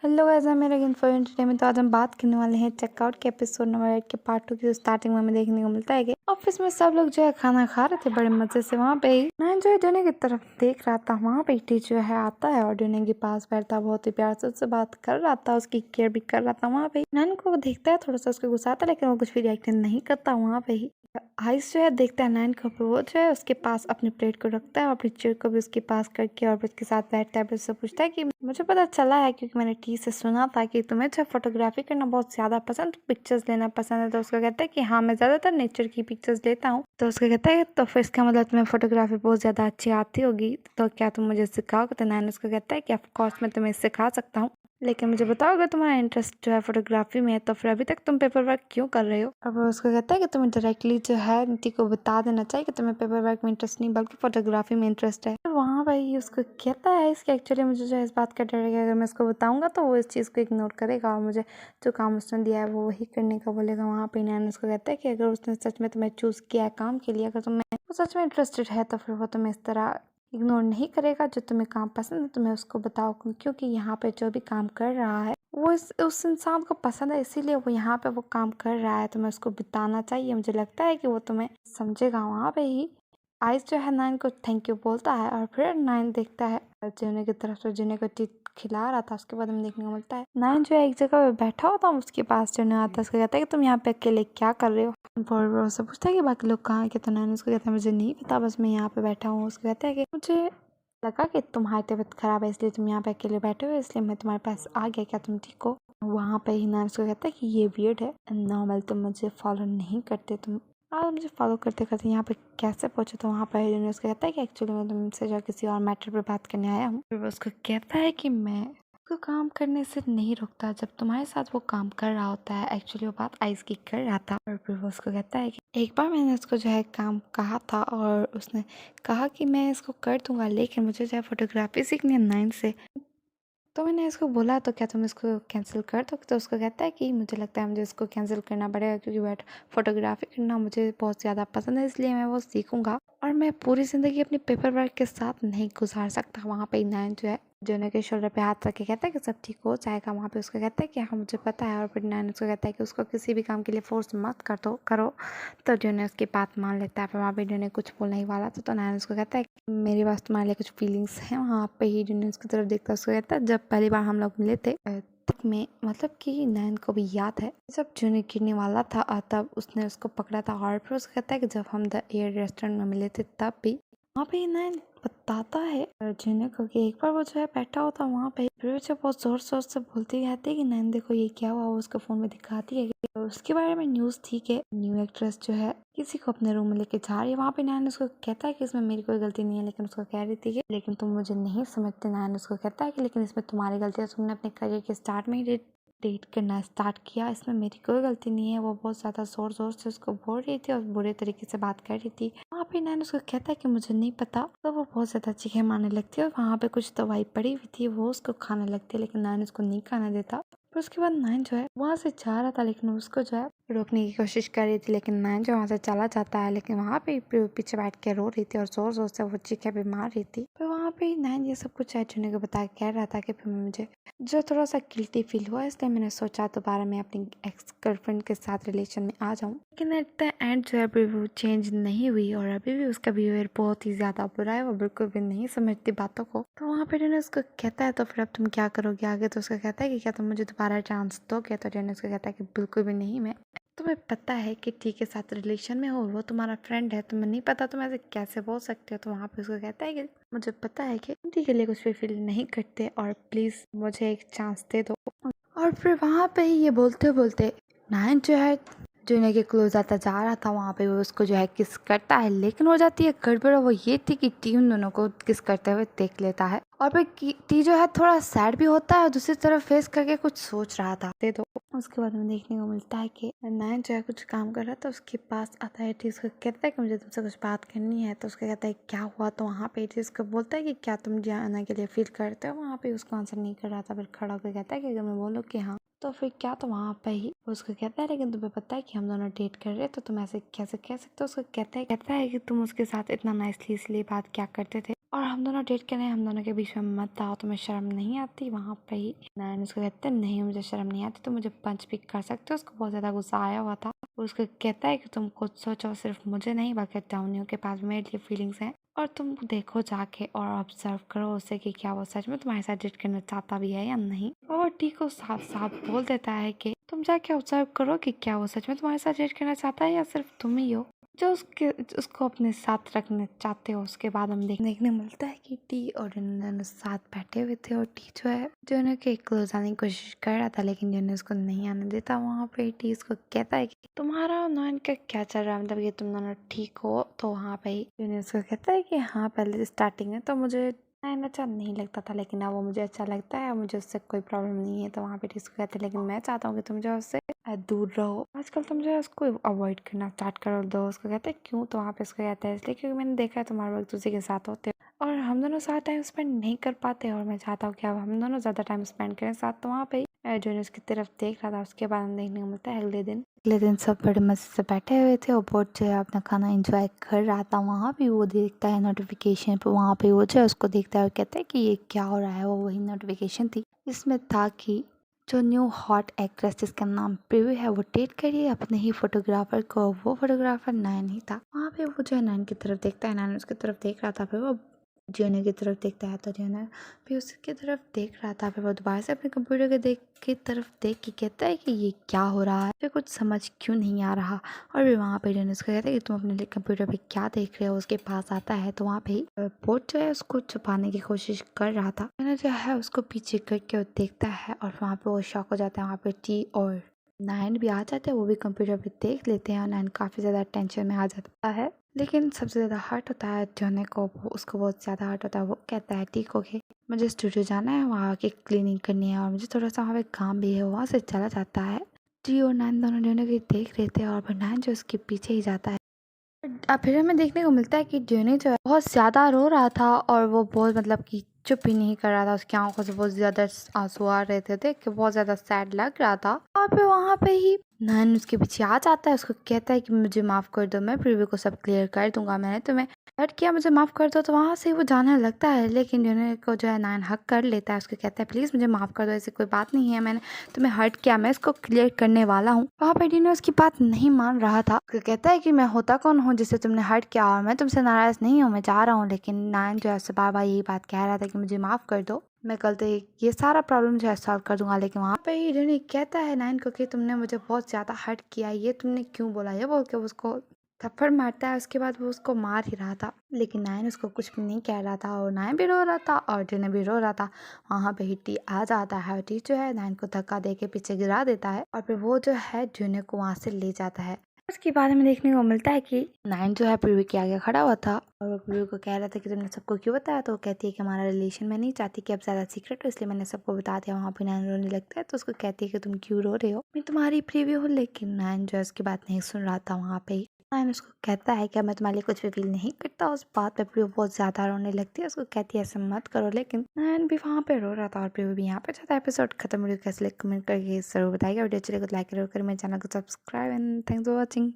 Hello guys, मैं मेरा again for entertainment. तो आज हम बात करने वाले हैं चेकआउट के एपिसोड नंबर 8 के पार्ट 2 की। स्टार्टिंग में हमें देखने को मिलता है कि ऑफिस में सब लोग जो है खाना खा रहे थे बड़े मजे से। वहाँ पे ही नैन जो है डोने की तरफ देख रहा था। वहाँ पे टी जो है आता है और डोने के पास बैठता, बहुत ही प्यार से उससे बात कर रहा था, उसकी केयर भी कर रहा था। वहाँ पे नैन को वो देखता है, थोड़ा सा उसको गुस्सा आता है, लेकिन वो कुछ भी रिएक्ट नहीं करता। वहाँ पे ही आइस जो है देखता है नैन को, वो जो है उसके पास अपनी प्लेट को रखता है और अपनी चेयर को भी उसके पास करके और उसके साथ बैठता है। फिर उससे पूछता है कि मुझे पता चला है, क्योंकि मैंने टी से सुना था कि तुम्हें जो फोटोग्राफी करना बहुत ज्यादा पसंद, पिक्चर्स लेना पसंद है। तो उसका कहता है कि हाँ, मैं ज्यादातर नेचर की पिक्चर्स लेता हूँ। तो उसका कहता है तो फिर इसका मतलब तुम्हें फोटोग्राफी बहुत ज्यादा अच्छी आती होगी, तो क्या तुम मुझे सिखाओगे? तो नैन उसका कहता है कि ऑफकोर्स मैं तुम्हें सिखा सकता हूँ, लेकिन मुझे बताओ अगर तुम्हारा इंटरेस्ट जो है फोटोग्राफी में है तो फिर अभी तक तुम पेपर वर्क क्यों कर रहे हो? और वो उसको कहता है कि तुम्हें डायरेक्टली जो है नीति को बता देना चाहिए कि तुम्हें पेपर वर्क में इंटरेस्ट नहीं बल्कि फोटोग्राफी में इंटरेस्ट है। तो वहाँ भाई उसको कहता है इसके एक्चुअली मुझे जो है इस बात का डर है कि अगर मैं इसको बताऊंगा तो वो इस चीज़ को इग्नोर करेगा और मुझे जो काम उसने दिया है वो वही करने का बोलेगा। वहाँ पे नैन उसको कहता है कि अगर उसने सच में तुम्हें चूज़ किया है काम के लिए, अगर तुम्हें वो सच में इंटरेस्टेड है तो फिर वो तुम्हें इस तरह इग्नोर नहीं करेगा। जो तुम्हें काम पसंद है तुम्हें उसको बताओ, क्योंकि यहाँ पे जो भी काम कर रहा है वो उस इंसान को पसंद है, इसीलिए वो यहाँ पे वो काम कर रहा है। तुम्हें उसको बताना चाहिए, मुझे लगता है कि वो तुम्हें समझेगा। वहाँ पे ही आइस जो है नाइन को थैंक यू बोलता है और फिर नाइन देखता है जिन्हें की तरफ से, जिन्हें को टीथ खिला रहा था। उसके बाद हमें देखने को मिलता है नाइन जो है एक जगह पे बैठा होता है, उसके पास जिन्हें आता है। उसको कहता है कि तुम यहाँ पे अकेले क्या कर रहे हो? और उससे पूछता है कि बाकी लोग कहाँ के? तो नाइन उसको कहता है मुझे नहीं पता, बस मैं यहाँ पे बैठा हूँ। उसको कहता है कि मुझे लगा कि तुम्हारी तबीयत खराब है इसलिए तुम यहाँ पे अकेले बैठे हो, इसलिए मैं तुम्हारे पास आ गया, क्या तुम ठीक हो? वहाँ पे ही नाइन उसको कहता है कि ये वियर्ड है, नॉर्मल तुम मुझे फॉलो नहीं करते, तुम आप मुझे फॉलो करते करते यहाँ पे कैसे पहुंचे? तो वहाँ पर यूनिवर्स उसको कहता है कि एक्चुअली मैं तुमसे जो किसी और मैटर पर बात करने आया हूँ। फिर वो उसको कहता है कि मैं उसको काम करने से नहीं रोकता जब तुम्हारे साथ वो काम कर रहा होता है। एक्चुअली वो बात आइस की कर रहा था। और फिर वो उसको कहता है कि एक बार मैंने उसको जो है काम कहा था और उसने कहा कि मैं इसको कर दूंगा, लेकिन मुझे जो है फोटोग्राफी सीखनी है नाइन से। तो मैंने इसको बोला तो क्या तुम इसको कैंसिल कर दो? तो उसको कहता है कि मुझे लगता है मुझे इसको कैंसिल करना पड़ेगा, क्योंकि बैठ फोटोग्राफी करना मुझे बहुत ज़्यादा पसंद है, इसलिए मैं वो सीखूंगा और मैं पूरी ज़िंदगी अपनी पेपर वर्क के साथ नहीं गुजार सकता। वहाँ पे नाइन जो है जोने के शोल्डर पे हाथ रख के कहता है कि सब ठीक हो जाएगा। वहाँ पे उसको कहता है कि हाँ मुझे पता है। और फिर नाइन उसको कहता है कि उसको किसी भी काम के लिए फोर्स मत कर दो करो। तो जोने उसकी बात मान लेता है। फिर वहाँ पे जोने कुछ बोलने ही वाला था तो नाइन उसको कहता है कि मेरे पास तुम्हारे लिए कुछ फीलिंग्स हैं। वहाँ पे ही जोने उसकी तरफ देखता है, उसको कहता है जब पहली बार हम लोग मिले थे तक में, मतलब कि नैन को भी याद है जब जूनियर गिरने वाला था तब उसने उसको पकड़ा था। और फिर उसको कहता है कि जब हम द एयर रेस्टोरेंट में मिले थे तब भी। वहाँ पे नैन बताता है जूनियर को कि एक बार वो जो है बैठा होता वहाँ पे, फिर वो जो बहुत जोर शोर से बोलती रहती है कि नैन देखो ये क्या हुआ। वो उसको फोन में दिखाती है कि उसके बारे में न्यूज़ थी कि न्यू एक्ट्रेस जो है किसी को अपने रूम में लेके जा रही है। वहाँ पे नैन उसको कहता है कि इसमें मेरी कोई गलती नहीं है, लेकिन उसको कह रही थी कि लेकिन तुम मुझे नहीं समझते। नैन उसको कहता है कि लेकिन इसमें तुम्हारी गलती है, तुमने अपने करियर के स्टार्ट में ही डेट करना स्टार्ट किया, इसमें मेरी कोई गलती नहीं है। वो बहुत ज़्यादा जोर जोर से उसको बोल रही थी और बुरे तरीके से बात कर रही थी। वहाँ पे नैन उसको कहता है कि मुझे नहीं पता। तो वो बहुत ज़्यादा चीखें मारने लगती है और वहाँ पे कुछ दवाई पड़ी हुई थी वो उसको खाने लगती है, लेकिन नैन उसको नहीं खाने देता। फिर उसके बाद नैन जो है वहाँ से जा रहा था, लेकिन उसको जो है रोकने की कोशिश कर रही थी, लेकिन नैन जो वहाँ से चला जाता है। लेकिन वहाँ पे पीछे बैठ के रो रही थी और जोर जोर से वो चीखें भी मार रही थी। फिर वहाँ पे नैन ये सब कुछ चुने को बता कह रहा था कि फिर मुझे जो थोड़ा सा गिल्टी फील हुआ, इसलिए मैंने सोचा दोबारा मैं अपनी एक्स गर्लफ्रेंड के साथ रिलेशन में आ जाऊँ। लेकिन एट द एंड जो है अभी वो चेंज नहीं हुई और अभी भी उसका बिहेवियर बहुत ही ज़्यादा बुरा है। वो बिल्कुल भी नहीं समझती बातों को। तो वहाँ पे जेने उसको कहता है तो फिर अब तुम क्या करोगे आगे? तो उसका कहता है कि क्या तुम मुझे दोबारा चांस दोगे? तो जेने उसको कहता है कि बिल्कुल भी नहीं, मैं तुम्हें पता है कि टी के साथ रिलेशन में हो, वो तुम्हारा फ्रेंड है, तुम्हें नहीं पता तुम ऐसे कैसे बोल सकते हो? तो वहाँ पे उसको कहता है कि मुझे पता है कि टी के लिए कुछ भी फील नहीं करते और प्लीज़ मुझे एक चांस दे दो। और फिर वहाँ पे ही ये बोलते बोलते नायन जो है जूनियर के क्लोज आता जा रहा था। वहाँ पे वो उसको जो है किस करता है, लेकिन हो जाती है गड़बड़। वो ये थी कि टी उन दोनों को किस करते हुए देख लेता है और फिर टी जो है थोड़ा सैड भी होता है और दूसरी तरफ फेस करके कुछ सोच रहा था। दे दो। उसके बाद हमें देखने को मिलता है कि नायन जो है कुछ काम कर रहा था, उसके पास आता है टी। उसको कहता है कि मुझे तुमसे कुछ बात करनी है। तो उसका कहता है क्या हुआ? तो वहाँ पे टी उसको बोलता है कि क्या तुम जाना के लिए फील करते हो? वहाँ पे उसको आंसर नहीं कर रहा था। फिर खड़ा होकर कहता है कि अगर मैं बोलूँ कि हाँ तो फिर क्या? तो वहाँ पे ही उसको कहता है लेकिन तुम्हें पता है कि हम दोनों डेट कर रहे हैं, तो तुम ऐसे कैसे कह सकते हो? उसको कहता है कि तुम उसके साथ इतना नाइसली इसलिए बात क्या करते थे। और हम दोनों डेट कर रहे हैं, हम दोनों के बीच में मत आओ, तुम्हें शर्म नहीं आती। वहाँ पे ही नैन उसको कहते हैं नहीं मुझे शर्म नहीं आती, तो मुझे पंच भी कर सकते हो। उसको बहुत ज़्यादा गुस्सा आया हुआ था। उसको कहता है कि तुम खुद सोचो, सिर्फ मुझे नहीं बल्कि टाउनियों के पास मेरे लिए फीलिंग्स हैं, और तुम देखो जाके और ऑब्जर्व करो उससे कि क्या वो सच में तुम्हारे साथ डेट करना चाहता भी है या नहीं। और टीको साफ साफ बोल देता है कि तुम जाके ऑब्जर्व करो कि क्या वो सच में तुम्हारे साथ डेट करना चाहता है या सिर्फ तुम ही हो जो उसको अपने साथ रखना चाहते हो। उसके बाद हम देखने मिलता है कि टी और दोनों साथ बैठे हुए थे, और टी जो है दोनों के क्लोज आने की कोशिश कर रहा था, लेकिन दोनों उसको नहीं आने देता। वहाँ पे टी उसको कहता है कि तुम्हारा और नॉन का क्या चल रहा है, मतलब ये तुम दोनों ठीक हो। तो वहाँ पे ही दोनों उसको कहता है कि हाँ पहले स्टार्टिंग में तो मुझे नायन अच्छा नहीं लगता था, लेकिन अब वो मुझे अच्छा लगता है, मुझे उससे कोई प्रॉब्लम नहीं है। तो वहाँ पे इसको कहते हैं लेकिन मैं चाहता हूँ कि तुम जो उससे दूर रहो, आजकल तुम जो है उसको अवॉइड करना स्टार्ट करो दो। उसको कहते हैं क्यों? तो वहाँ पे उसको कहता है इसलिए क्योंकि मैंने देखा है तुम्हारे वक्त उसी के साथ होते हो और हम दोनों साथ टाइम स्पेंड नहीं कर पाते, और मैं चाहता हूँ कि अब हम दोनों ज़्यादा टाइम स्पेंड करें साथ। तो वहाँ पे जो उसकी तरफ देख रहा था। उसके बाद हम देखने को मिलता है अगले दिन सब बड़े मजे से बैठे हुए थे और बोट जो है अपना खाना एंजॉय कर रहा था। वहाँ भी वो देखता है नोटिफिकेशन पे, वहाँ पे वो जो है उसको देखता है और कहता है कि ये क्या हो रहा है। वो वही नोटिफिकेशन थी, इसमें था कि जो न्यू हॉट एक्ट्रेस जिसका नाम प्रिव्यू है वो डेट करिए अपने ही फोटोग्राफर को। वो फोटोग्राफर नैन ही था। वहाँ पे वो जो है नैन की तरफ देखता है, नैन उसकी तरफ देख रहा था, फिर वो जियोना की तरफ देखता है तो जियोना भी उसकी तरफ देख रहा था। फिर वो दोबारा से अपने कंप्यूटर की तरफ देख के कहता है कि ये क्या हो रहा है, फिर कुछ समझ क्यों नहीं आ रहा। और फिर वहाँ पे जियोना उसको कहता है कि तुम अपने कंप्यूटर पे क्या देख रहे हो। उसके पास आता है तो वहाँ पे बोट जो है उसको छुपाने की कोशिश कर रहा था। जियोना जो है उसको पीछे करके देखता है और वहाँ पे वो शॉक हो जाता है। वहाँ पे टी और नाइन भी आ जाते हैं, वो भी कंप्यूटर पे देख लेते हैं और नाइन काफ़ी ज़्यादा टेंशन में आ जाता है। लेकिन सबसे ज़्यादा हर्ट होता है जोने को, उसको बहुत ज़्यादा हर्ट होता है। वो कहता है ठीक ओके मुझे स्टूडियो जाना है, वहाँ की क्लीनिंग करनी है और मुझे थोड़ा सा वहाँ पे काम भी है। वहाँ से चला जाता है। टी और नाइन दोनों जोने को देख लेते हैं और फिर नाइन जो उसके पीछे ही जाता है। अब फिर हमें देखने को मिलता है कि ड्यूनी जो है बहुत ज़्यादा रो रहा था और वो बहुत मतलब कि चुप ही नहीं कर रहा था। उसकी आंखों से बहुत ज़्यादा आंसू आ रहे थे, देख के बहुत ज़्यादा सैड लग रहा था। और फिर वहाँ पे ही नैन उसके पीछे आ जाता है, उसको कहता है कि मुझे माफ़ कर दो, मैं प्रीव्यू को सब क्लियर कर दूंगा, मैंने तुम्हें हर्ट किया, मुझे माफ़ कर दो। तो वहाँ से वो जाने लगता है, लेकिन ड्यूनी को जो है नैन हक कर लेता है। उसको कहता है प्लीज़ मुझे माफ़ कर दो, ऐसी कोई बात नहीं है, मैंने तुम्हें हर्ट किया, मैं इसको क्लियर करने वाला हूँ। वहाँ पे ड्यूनी उसकी बात नहीं मान रहा था। उसको कहता है कि मैं होता कौन हूँ जिसे तुमने हर्ट किया, और मैं तुमसे नाराज़ नहीं हूँ, मैं जा रहा हूँ। लेकिन नैन जो है उससे बार बार यही बात कह रहा था कि मुझे माफ़ कर दो, मैं कल तो ये सारा प्रॉब्लम जो है सॉल्व कर दूंगा। लेकिन वहाँ पे ही ड्यूनी कहता है नाइन को कि तुमने मुझे बहुत ज़्यादा हर्ट किया, ये तुमने क्यों बोला, ये बोल के उसको थप्पड़ मारता है। उसके बाद वो उसको मार ही रहा था, लेकिन नाइन उसको कुछ भी नहीं कह रहा था और नाइन भी रो रहा था और ड्यूनी भी रो रहा था। वहाँ पे ही टी आ जाता है और टी जो है नाइन को धक्का दे के पीछे गिरा देता है और फिर वो जो है ड्यूनी को वहाँ से ले जाता है। उसके बाद हमें देखने को मिलता है कि नाइन जो है प्रीव्यू के आगे खड़ा हुआ था और वो प्रीव्यू को कह रहा था कि तुमने सबको क्यों बताया। तो वो कहती है कि हमारा रिलेशन मैं नहीं चाहती कि अब ज़्यादा सीक्रेट हो, इसलिए मैंने सबको बता दिया। वहाँ पे नाइन रोने लगता है तो उसको कहती है कि तुम क्यों रो रहे हो, मैं तुम्हारी प्रीव्यू हूँ। लेकिन नाइन जो है उसकी बात नहीं सुन रहा था। वहाँ पे नाइन उसको कहता है कि मैं तुम्हारे लिए कुछ भी फील नहीं करता। उस बात पे प्रीव्यू बहुत ज़्यादा रोने लगती है, उसको कहती है ऐसा मत करो। लेकिन नाइन भी वहाँ पे रो रहा था और प्रीव्यू भी यहाँ पे चाहता है। एपिसोड खत्म, वीडियो कैसे कमेंट करके जरूर बताइएगा। वीडियो अच्छी लगे तो लाइक करो, मेरे चैनल को subscribe and thanks for watching.